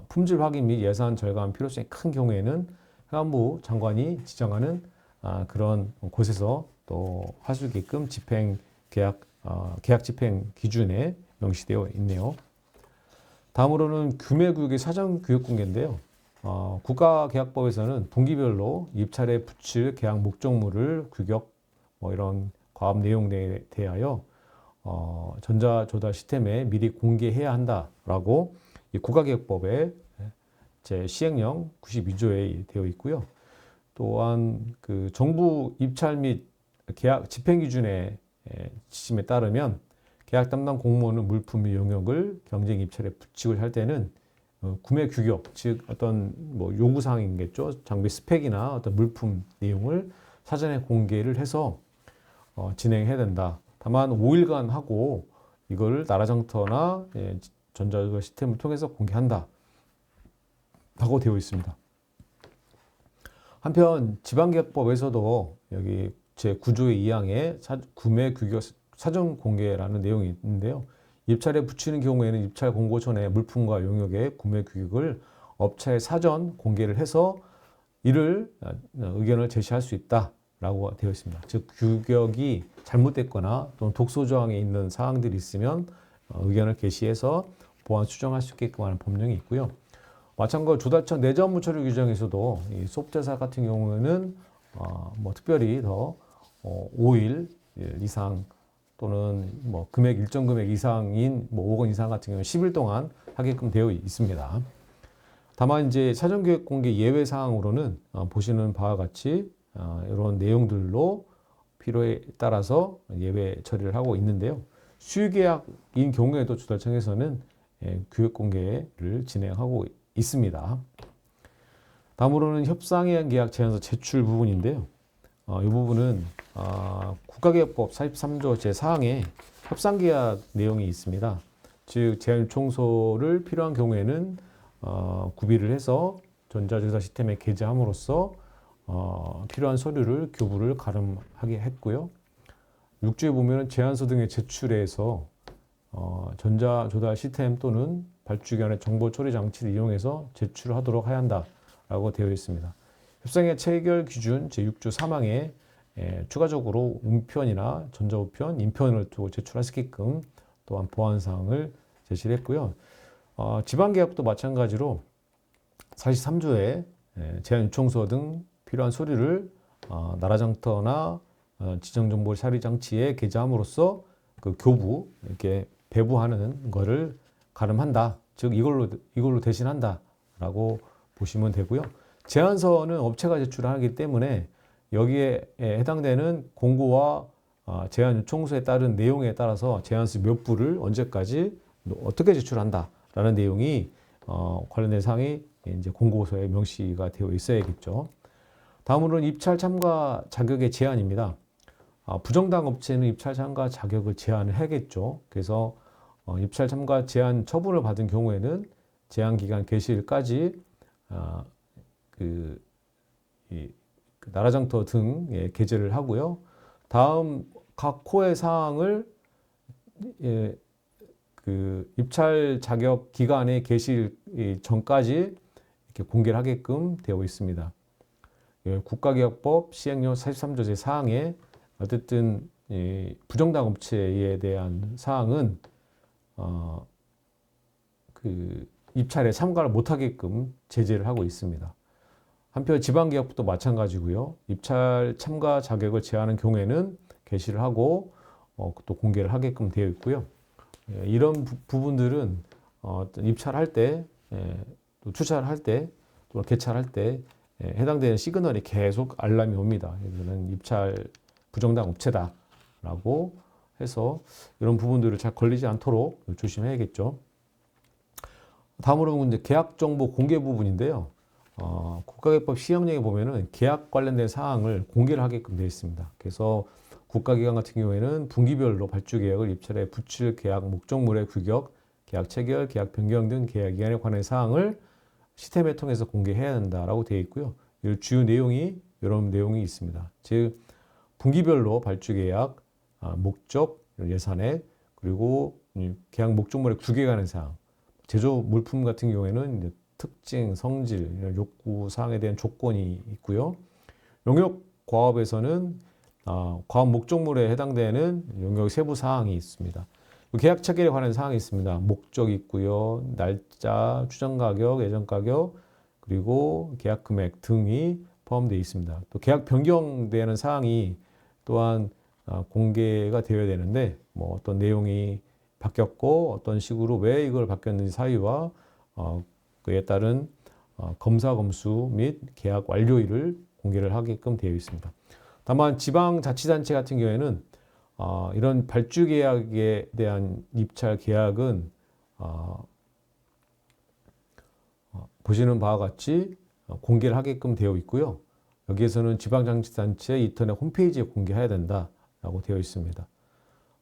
품질 확인 및 예산 절감 필요성이 큰 경우에는 행안부 장관이 지정하는 그런 곳에서 또 할 수 있게끔 계약 집행 기준에 명시되어 있네요. 다음으로는 규매구역의 사전교육공개인데요. 국가계약법에서는 분기별로 입찰에 붙일 계약 목적물을 규격 이런 과업 내용에 대하여 전자조달 시스템에 미리 공개해야 한다라고 이 국가계약법의 제 시행령 92조에 되어 있고요. 또한 그 정부 입찰 및 계약 집행기준의 지침에 따르면 계약 담당 공무원은 물품 및 용역을 경쟁 입찰에 붙이고 할 때는 구매 규격, 즉 어떤 요구사항이겠죠. 장비 스펙이나 어떤 물품 내용을 사전에 공개를 해서 진행해야 된다. 다만 5일간 하고 이걸 나라장터나 전자조달 시스템을 통해서 공개한다 하고 되어 있습니다. 한편 지방계약법에서도 여기 제9조의 2항에 구매 규격 사전 공개라는 내용이 있는데요. 입찰에 붙이는 경우에는 입찰 공고 전에 물품과 용역의 구매 규격을 업체에 사전 공개를 해서 이를 의견을 제시할 수 있다라고 되어 있습니다. 즉 규격이 잘못됐거나 또는 독소 조항에 있는 사항들이 있으면 의견을 게시해서 보완 수정할 수 있게끔 하는 법령이 있고요. 마찬가지로 조달청 내전 업무 처리 규정에서도 이 소프트웨어사 같은 경우에는 뭐 특별히 더 5일 이상 또는 뭐 금액 일정 금액 이상인 뭐 5억 원 이상 같은 경우는 10일 동안 하게끔 되어 있습니다. 다만 이제 사전 계획 공개 예외 사항으로는 보시는 바와 같이 이런 내용들로 필요에 따라서 예외 처리를 하고 있는데요. 수의계약인 경우에도 조달청에서는 교육 공개를 진행하고 있습니다. 다음으로는 협상에 의한 계약 제안서 제출 부분인데요. 이 부분은 국가계약법 43조 제4항에 협상계약 내용이 있습니다. 즉 제한요청서를 필요한 경우에는 구비를 해서 전자조사 시스템에 게재함으로써 필요한 서류를 교부를 가름하게 했고요. 6조에 보면 제안서 등의 제출에서 전자조달 시스템 또는 발주기관의 정보 처리 장치를 이용해서 제출을 하도록 해야 한다라고 되어 있습니다. 협상의 체결 기준 제6조 3항에 추가적으로 운편이나 전자우편, 인편을 두고 제출할 수 있게끔 또한 보완사항을 제시를 했고요. 지방계약도 마찬가지로 43조에 제한 요청서 등 필요한 서류를 나라장터나 지정정보 처리 장치에 게재함으로써 그 교부 이렇게 배부하는 거를 가름한다. 즉 이걸로 대신한다라고 보시면 되고요. 제안서는 업체가 제출하기 때문에 여기에 해당되는 공고와 제안 요청서에 따른 내용에 따라서 제안서 몇 부를 언제까지 어떻게 제출한다라는 내용이 관련된 사항이 이제 공고서에 명시가 되어 있어야겠죠. 다음으로는 입찰 참가 자격의 제한입니다. 부정당 업체는 입찰 참가 자격을 제한을 해야겠죠. 그래서 입찰 참가 제한 처분을 받은 경우에는 제한 기간 개시일까지 그 나라장터 등에 게재를 하고요. 다음 각 코의 사항을 그 입찰 자격 기간의 개시 전까지 이렇게 공개를 하게끔 되어 있습니다. 국가계약법 시행령 43조 제4항에 어쨌든 부정당 업체에 대한 사항은 그 입찰에 참가를 못하게끔 제재를 하고 있습니다. 한편 지방계약법도 마찬가지고요. 입찰 참가 자격을 제한하는 경우에는 게시를 하고 또 공개를 하게끔 되어 있고요. 이런 부분들은 입찰할 때, 또 투자를 때, 또 개찰할 때 해당되는 시그널이 계속 알람이 옵니다. 이거는 입찰 부정당 업체다라고 해서 이런 부분들을 잘 걸리지 않도록 조심해야겠죠. 다음으로는 이제 계약 정보 공개 부분인데요. 국가계약법 시행령에 보면은 계약 관련된 사항을 공개를 하게끔 되어 있습니다. 그래서 국가기관 같은 경우에는 분기별로 발주 계약을 입찰에 붙일 계약 목적물의 규격, 계약 체결, 계약 변경 등 계약 기간에 관한 사항을 시스템을 통해서 공개해야 한다라고 되어 있고요. 이 주요 내용이 이런 내용이 있습니다. 즉 분기별로 발주 계약, 목적, 예산액, 그리고 계약 목적물의 규격에 관한 사항, 제조 물품 같은 경우에는 이제 특징, 성질, 이런 욕구 사항에 대한 조건이 있고요. 용역 과업에서는 과업 목적물에 해당되는 용역 세부 사항이 있습니다. 계약 체결에 관한 사항이 있습니다. 목적 있고요, 날짜, 추정 가격, 예정 가격, 그리고 계약 금액 등이 포함되어 있습니다. 또 계약 변경되는 사항이 또한 공개가 되어야 되는데 뭐 어떤 내용이 바뀌었고 어떤 식으로 왜 이걸 바뀌었는지 사유와 그에 따른 검사 검수 및 계약 완료일을 공개를 하게끔 되어 있습니다. 다만 지방자치단체 같은 경우에는 이런 발주 계약에 대한 입찰 계약은 보시는 바와 같이 공개를 하게끔 되어 있고요. 여기에서는 지방자치단체 인터넷 홈페이지에 공개해야 된다라고 되어 있습니다.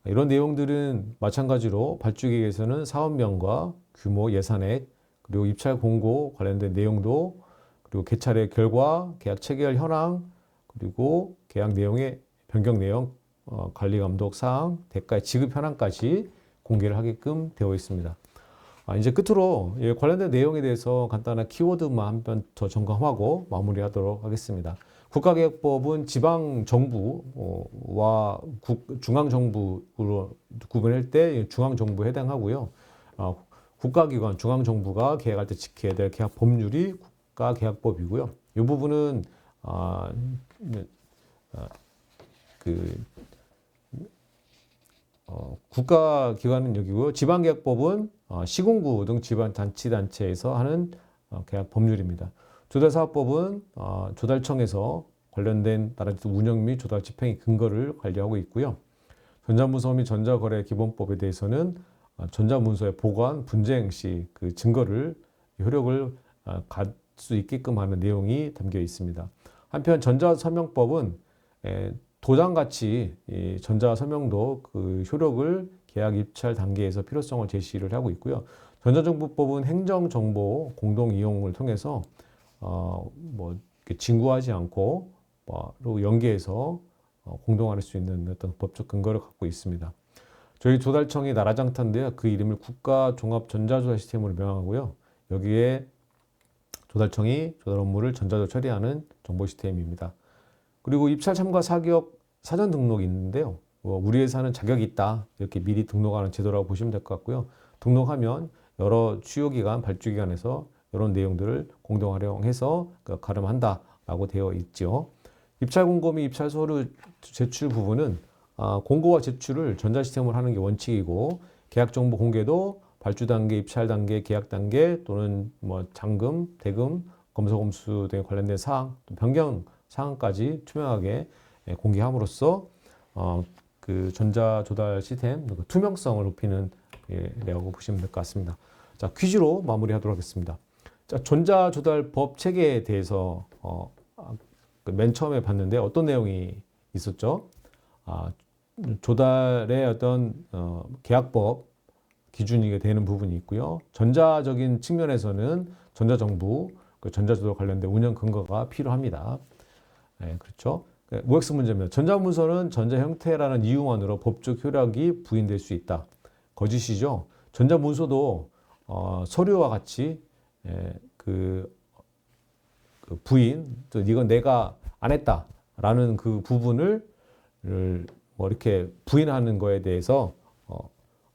이런 내용들은 마찬가지로 발주 계획에서는 사업명과 규모, 예산액, 그리고 입찰 공고 관련된 내용도, 그리고 개찰의 결과, 계약 체결 현황, 그리고 계약 내용의 변경 내용, 관리 감독 사항, 대가의 지급 현황까지 공개를 하게끔 되어 있습니다. 이제 끝으로 관련된 내용에 대해서 간단한 키워드만 한 번 더 점검하고 마무리하도록 하겠습니다. 국가개혁법은 지방정부와 중앙정부로 구분할 때 중앙정부에 해당하고요. 국가기관, 중앙정부가 계약할 때 지켜야 될 계약 법률이 국가계약법이고요. 이 부분은 국가기관은 여기고요. 지방계약법은 시군구 등 지방자치단체에서 하는 계약 법률입니다. 조달사업법은 조달청에서 관련된 나라 운영 및 조달 집행의 근거를 관리하고 있고요. 전자문서 및 전자거래기본법에 대해서는 전자문서의 보관, 분쟁 시 그 증거를 효력을 갖 수 있게끔 하는 내용이 담겨 있습니다. 한편 전자서명법은 도장같이 이 전자서명도 그 효력을 계약 입찰 단계에서 필요성을 제시를 하고 있고요. 전자정부법은 행정정보 공동 이용을 통해서 징구하지 않고 연계해서 공동화할 수 있는 어떤 법적 근거를 갖고 있습니다. 저희 조달청이 나라장터인데요. 그 이름을 국가종합전자조달 시스템으로 명하고요. 여기에 조달청이 조달 업무를 전자로 처리하는 정보 시스템입니다. 그리고 입찰 참가 사격 사전 등록이 있는데요. 우리 회사는 자격이 있다. 이렇게 미리 등록하는 제도라고 보시면 될 것 같고요. 등록하면 여러 수요기관, 발주기관에서 이런 내용들을 공동 활용해서 가름한다라고 되어 있죠. 입찰 공고 및 입찰 서류 제출 부분은 공고와 제출을 전자 시스템으로 하는 게 원칙이고 계약 정보 공개도 발주 단계, 입찰 단계, 계약 단계 또는 잔금, 대금, 검사 검수 등에 관련된 사항, 또 변경 사항까지 투명하게 공개함으로써 그 전자 조달 시스템 투명성을 높이는 예라고 보시면 될 것 같습니다. 자, 퀴즈로 마무리하도록 하겠습니다. 자, 전자 조달법 체계에 대해서 맨 처음에 봤는데 어떤 내용이 있었죠? 조달의 어떤 계약법 기준이 되는 부분이 있고요. 전자적인 측면에서는 전자정부, 전자조달 관련된 운영 근거가 필요합니다. 네, 그렇죠. OX 문제입니다. 전자문서는 전자 형태라는 이유만으로 법적 효력이 부인될 수 있다. 거짓이죠. 전자문서도 서류와 같이 그 부인, 또 이건 내가 안 했다라는 그 부분을 이렇게 부인하는 거에 대해서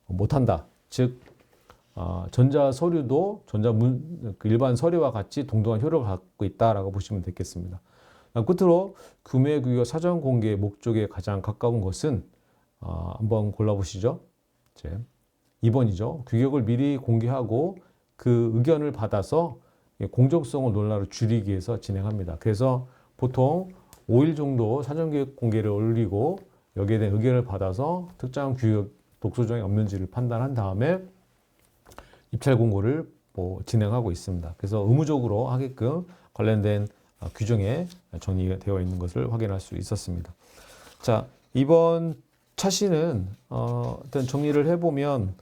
못한다. 즉 전자 서류도 일반 서류와 같이 동등한 효력을 갖고 있다라고 보시면 되겠습니다. 끝으로 구매 규격 사전 공개의 목적에 가장 가까운 것은 한번 골라보시죠. 2번이죠. 규격을 미리 공개하고 그 의견을 받아서 공정성을 논란을 줄이기 위해서 진행합니다. 그래서 보통 5일 정도 사전 규격 공개를 올리고 여기에 대한 의견을 받아서 특정 규격 독소조항이 없는지를 판단한 다음에 입찰 공고를 진행하고 있습니다. 그래서 의무적으로 하게끔 관련된 규정에 정리가 되어 있는 것을 확인할 수 있었습니다. 자, 이번 차시는 일단 정리를 해보면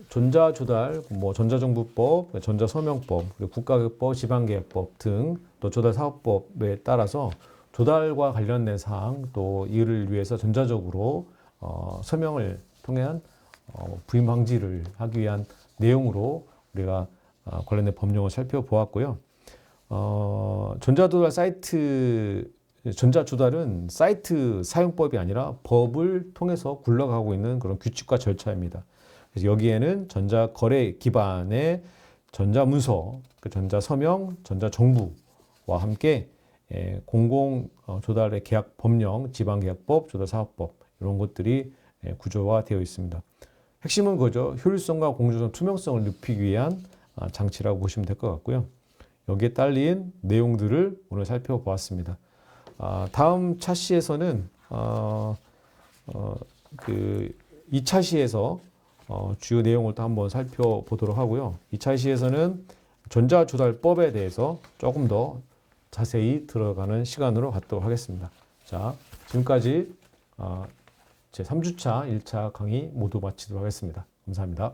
전자조달, 전자정부법, 전자서명법, 그리고 국가계약법, 지방계약법 등 또 조달사업법에 따라서 조달과 관련된 사항 또 이를 위해서 전자적으로 서명을 통한 부인 방지를 하기 위한 내용으로 우리가 관련된 법령을 살펴보았고요. 전자조달은 사이트 사용법이 아니라 법을 통해서 굴러가고 있는 그런 규칙과 절차입니다. 그래서 여기에는 전자거래 기반의 전자문서, 전자서명, 전자정부와 함께 공공조달의 계약 법령, 지방계약법, 조달사업법 이런 것들이 구조화되어 있습니다. 핵심은 그죠. 효율성과 공정성, 투명성을 높이기 위한 장치라고 보시면 될 것 같고요. 여기에 딸린 내용들을 오늘 살펴보았습니다. 다음 차시에서는 이 차시에서 주요 내용을 또 한번 살펴보도록 하고요. 이 차시에서는 전자조달법에 대해서 조금 더 자세히 들어가는 시간으로 갖도록 하겠습니다. 자, 지금까지 제 3주차 1차 강의 모두 마치도록 하겠습니다. 감사합니다.